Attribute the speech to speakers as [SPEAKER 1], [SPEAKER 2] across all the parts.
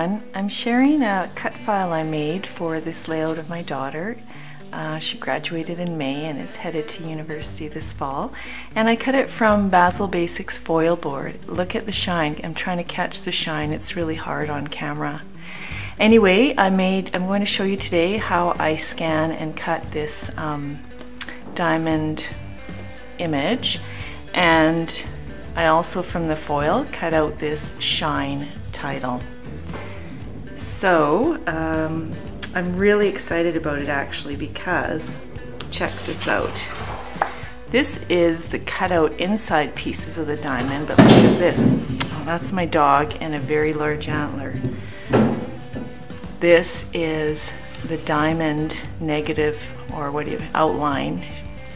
[SPEAKER 1] everyone. I'm sharing a cut file I made for this layout of my daughter. She graduated in May and is headed to university this fall. And I cut it from Basel Basics foil board. Look at the shine. I'm trying to catch the shine. It's really hard on camera. Anyway, I'm going to show you today how I scan and cut this diamond image. And I also, from the foil, cut out this shine title. So I'm really excited about it actually, because check this out. This is the cutout inside pieces of the diamond, but look at this. Oh, that's my dog and a very large antler. This is the diamond negative, or what do you, outline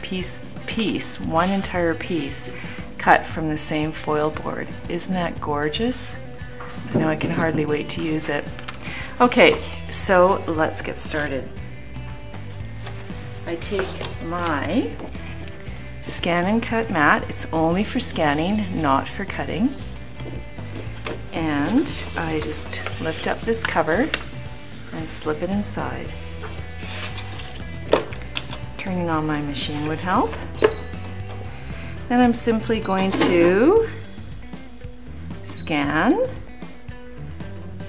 [SPEAKER 1] piece, one entire piece cut from the same foil board. Isn't that gorgeous? I know, I can hardly wait to use it. Okay, so let's get started. I take my ScanNCut mat. It's only for scanning, not for cutting. And I just lift up this cover and slip it inside. Turning on my machine would help. Then I'm simply going to scan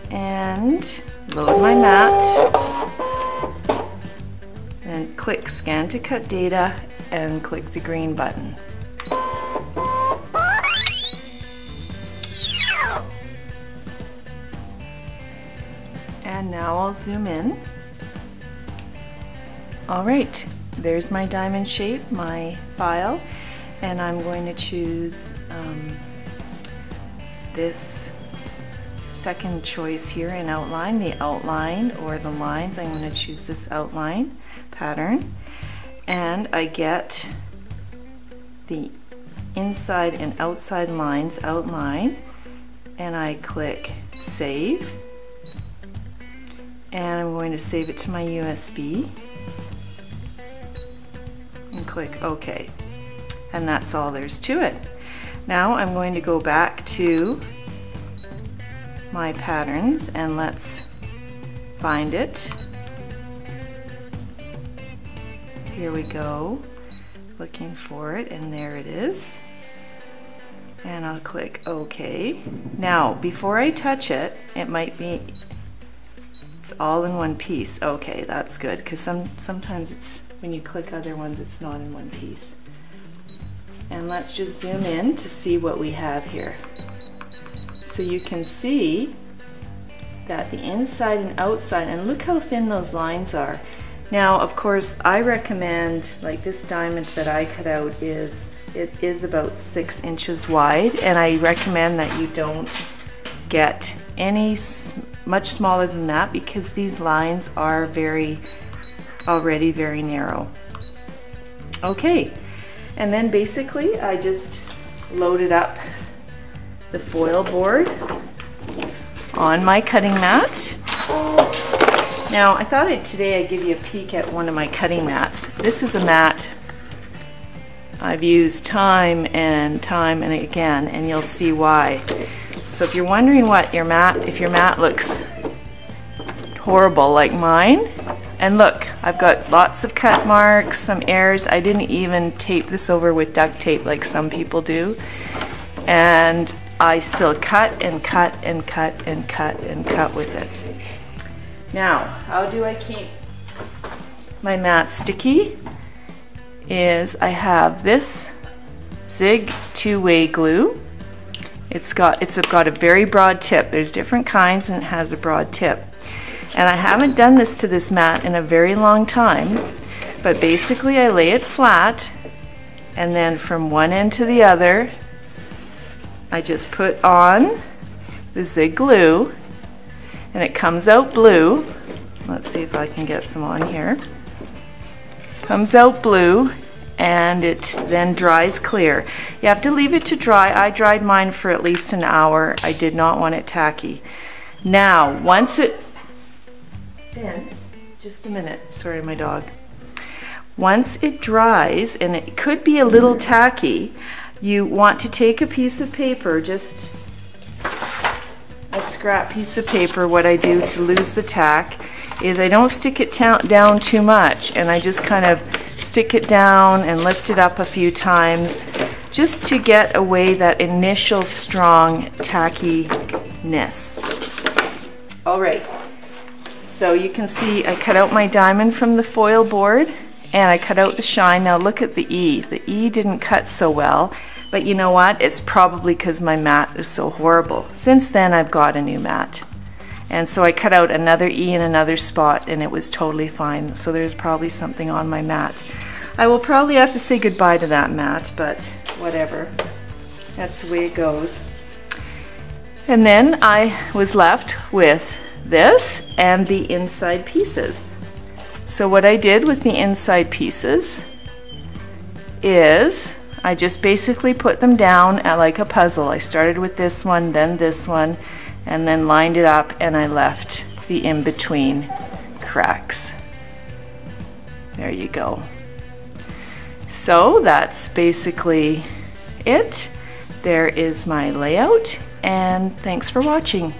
[SPEAKER 1] and load my mat, and click Scan to Cut Data and click the green button. And now I'll zoom in. All right, there's my diamond shape, my file. And I'm going to choose this second choice here in outline, the outline or the lines. I'm going to choose this outline pattern, and I get the inside and outside lines outline, and I click Save, and I'm going to save it to my USB and click OK. And that's all there's to it. Now I'm going to go back to my patterns and let's find it. Here we go, looking for it, and there it is. And I'll click OK. Now before I touch it, it might be, it's all in one piece. Okay, that's good, because sometimes it's, when you click other ones, it's not in one piece. And let's just zoom in to see what we have here. So you can see that the inside and outside, and look how thin those lines are. Now, of course, I recommend, like this diamond that I cut out it is about 6 inches wide, and I recommend that you don't get any much smaller than that, because these lines are already very narrow. Okay. And then basically I just loaded up the foil board on my cutting mat. Now I thought today I'd give you a peek at one of my cutting mats. This is a mat I've used time and again, and you'll see why. So if you're wondering what if your mat looks horrible like mine, and look, I've got lots of cut marks, some errors. I didn't even tape this over with duct tape like some people do. And I still cut and cut and cut and cut and cut with it. Now, how do I keep my mat sticky? I have this Zig two-way glue. It's got a very broad tip. There's different kinds, and it has a broad tip. And I haven't done this to this mat in a very long time, but basically I lay it flat, and then from one end to the other, I just put on the Zig glue, and it comes out blue. Let's see if I can get some on here. Comes out blue, and it then dries clear. You have to leave it to dry. I dried mine for at least an hour. I did not want it tacky. Now, once it just a minute, sorry, my dog. Once it dries, and it could be a little tacky, you want to take a piece of paper, just a scrap piece of paper, what I do to lose the tack is I don't stick it down too much, and I just kind of stick it down and lift it up a few times just to get away that initial strong tackiness. All right, so you can see I cut out my diamond from the foil board and I cut out the shine. Now look at the E. The E didn't cut so well, but you know what? It's probably because my mat is so horrible. Since then I've got a new mat. And so I cut out another E in another spot and it was totally fine. So there's probably something on my mat. I will probably have to say goodbye to that mat, but whatever. That's the way it goes. And then I was left with this and the inside pieces. So what I did with the inside pieces is I just basically put them down like a puzzle. I started with this one, and then lined it up, and I left the in-between cracks. There you go. So that's basically it. There is my layout, and thanks for watching.